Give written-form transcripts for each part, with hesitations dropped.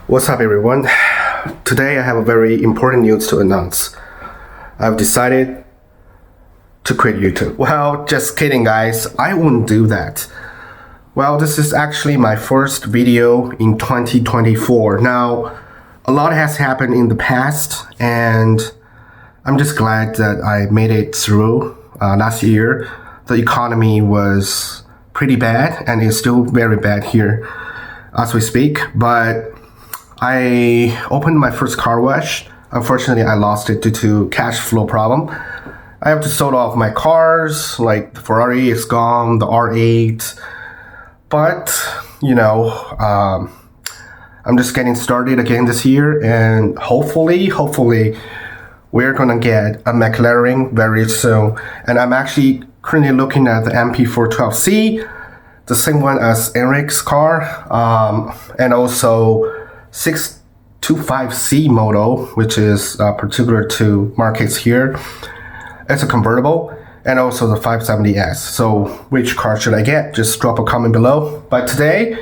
What's up, everyone? Today I have a very important news to announce. I've decided to quit YouTube. Well, just kidding, guys. I wouldn't do that. Well, this is actually my first video in 2024. Now, a lot has happened in the past, and I'm just glad that I made it through. Last year, the economy was pretty bad, and it's still very bad here as we speak, but I opened my first car wash. Unfortunately, I lost it due to cash flow problem. I have to sell off my cars, like the Ferrari is gone, the R8. But, I'm just getting started again this year, and hopefully, we're gonna get a McLaren very soon. And I'm actually currently looking at the MP412C, the same one as Eric's car, and also 625C model, which is particular to markets here. It's a convertible, and also the 570S. So which car should I get? Just drop a comment below. But today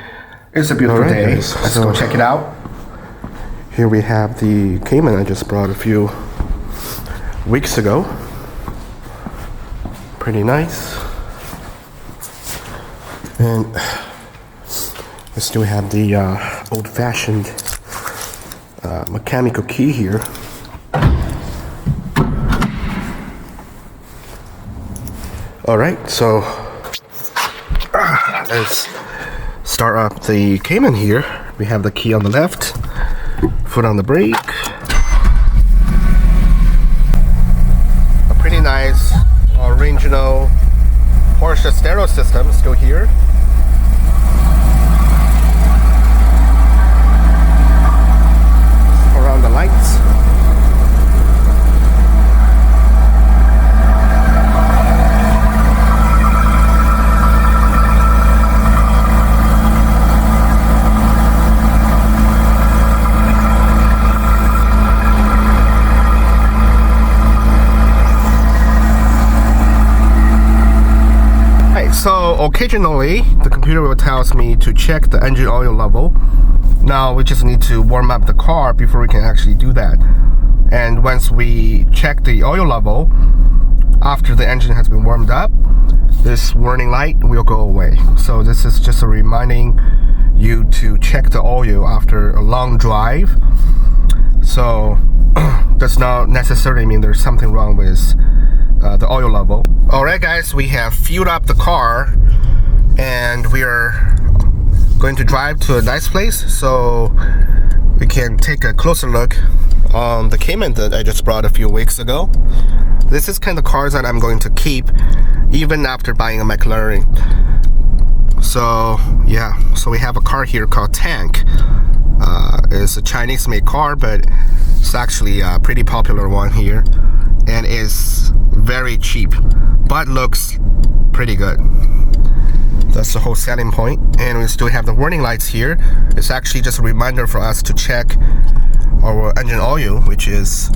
is a beautiful day. Guys, Let's go check it out. Here we have the Cayman I just brought a few weeks ago. Pretty nice. And we still have the old-fashioned mechanical key here. Alright, so let's start up the Cayman here. We have the key on the left, foot on the brake. A pretty nice original Porsche stereo system still here. Around the lights. So occasionally the computer will tell me to check the engine oil level. Now we just need to warm up the car before we can actually do that. And once we check the oil level, after the engine has been warmed up, this warning light will go away. So this is just a reminding you to check the oil after a long drive. So does not necessarily mean there's something wrong with the oil level. Alright guys, we have fueled up the car and we are going to drive to a nice place so we can take a closer look on the Cayman that I just brought a few weeks ago. This is kind of cars that I'm going to keep even after buying a McLaren. So yeah, so we have a car here called Tank. It's a Chinese made car, but it's actually a pretty popular one here and is very cheap but looks pretty good. That's the whole selling point. And we still have the warning lights here. It's actually just a reminder for us to check our engine oil, which is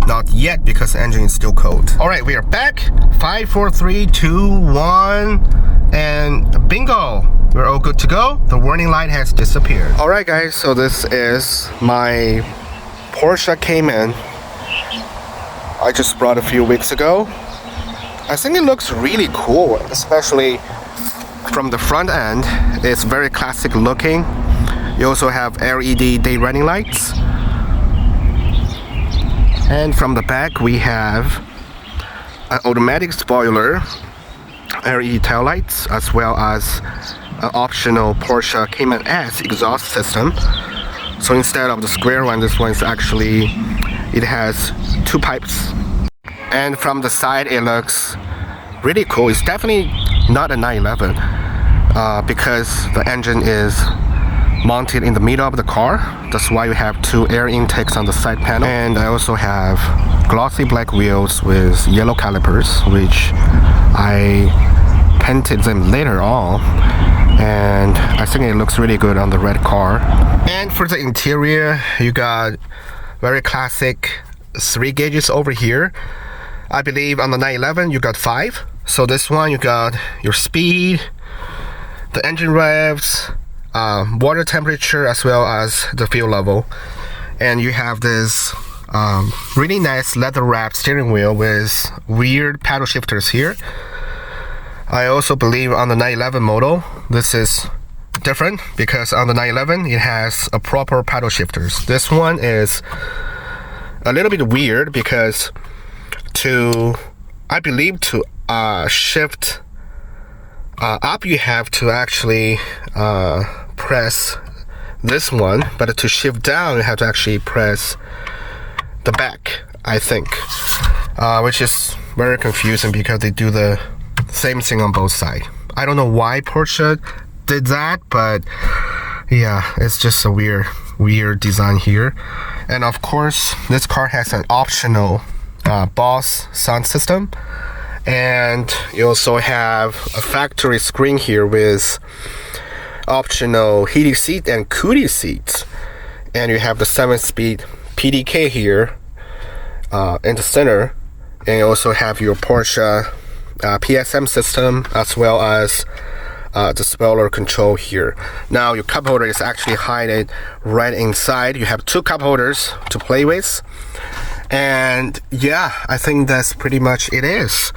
not yet because the engine is still cold. Alright, we are back. 5, 4, 3, 2, 1, and bingo! We're all good to go. The warning light has disappeared. Alright guys, so this is my Porsche Cayman I just brought a few weeks ago. I think it looks really cool, especially from the front end. It's very classic looking. You also have LED day running lights. And from the back we have an automatic spoiler, LED tail lights, as well as an optional Porsche Cayman S exhaust system. So instead of the square one, this one is actually, it has two pipes. And from the side it looks really cool. It's definitely not a 911 because the engine is mounted in the middle of the car. That's why you have two air intakes on the side panel. And I also have glossy black wheels with yellow calipers, which I painted them later on, and I think it looks really good on the red car. And for the interior, you got very classic 3 gauges over here. I believe on the 911 you got 5. So this one you got your speed, the engine revs, water temperature as well as the fuel level. And you have this really nice leather wrapped steering wheel with weird paddle shifters here. I also believe on the 911 model this is different, because on the 911 it has a proper paddle shifters. This one is a little bit weird because I believe to shift up you have to actually press this one, but to shift down you have to actually press the back, I think, which is very confusing because they do the same thing on both sides. I don't know why Porsche did that, but yeah, it's just a weird design here. And of course this car has an optional Bose sound system, and you also have a factory screen here with optional heated seat and cooling seats, and you have the 7-speed PDK here in the center, and you also have your Porsche PSM system as well as the spoiler control here. Now your cup holder is actually hidden right inside. You have 2 cup holders to play with, and yeah, I think that's pretty much it is.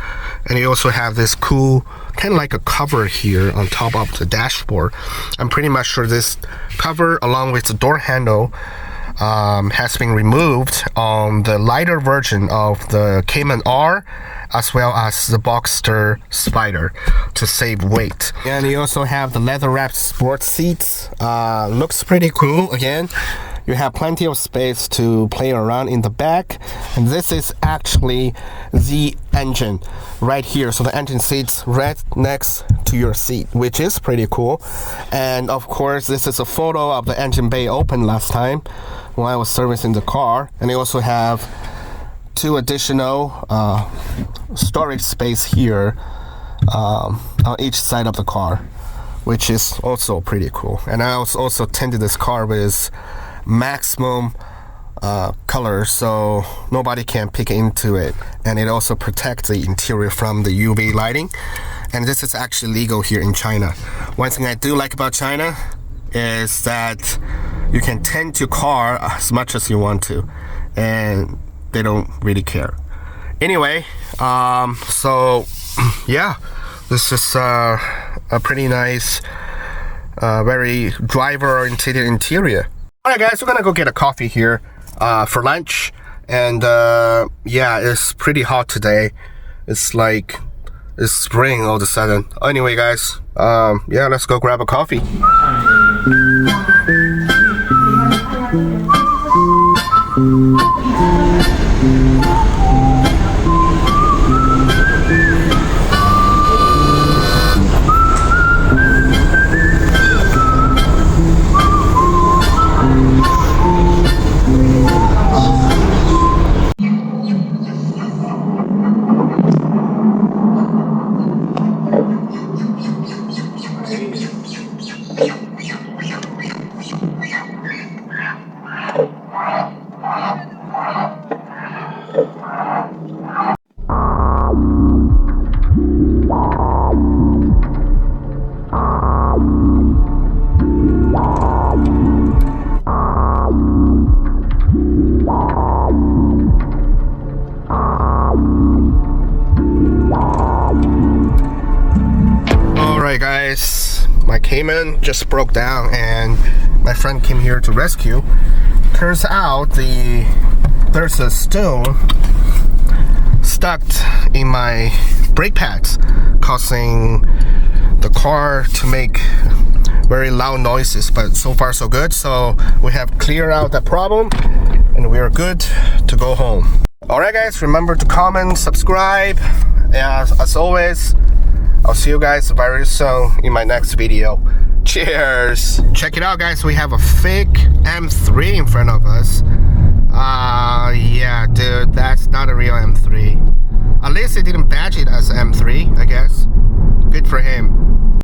And you also have this cool kind of like a cover here on top of the dashboard. I'm pretty much sure this cover along with the door handle has been removed on the lighter version of the Cayman R as well as the Boxster Spider to save weight. And you also have the leather wrapped sports seats. Looks pretty cool. Again, you have plenty of space to play around in the back, and this is actually the engine right here. So the engine sits right next to your seat, which is pretty cool. And of course this is a photo of the engine bay open last time when I was servicing the car. And you also have 2 additional storage space here on each side of the car, which is also pretty cool. And I also tinted this car with maximum color so nobody can pick into it, and it also protects the interior from the UV lighting. And this is actually legal here in China. One thing I do like about China is that you can tint your car as much as you want to, and they don't really care. Anyway, so yeah, this is a pretty nice, very driver-oriented interior. Alright guys, we're gonna go get a coffee here for lunch, and yeah, it's pretty hot today. It's like it's spring all of a sudden. Anyway guys, yeah, let's go grab a coffee. Alright guys, my Cayman just broke down and my friend came here to rescue. Turns out there's a stone stuck in my brake pads, causing the car to make very loud noises, but so far so good. So we have cleared out that problem and we are good to go home. Alright guys, remember to comment, subscribe, and as always, I'll see you guys very soon in my next video. Cheers! Check it out guys, we have a fake M3 in front of us. Yeah dude, that's not a real M3. At least they didn't badge it as M3, I guess. Good for him.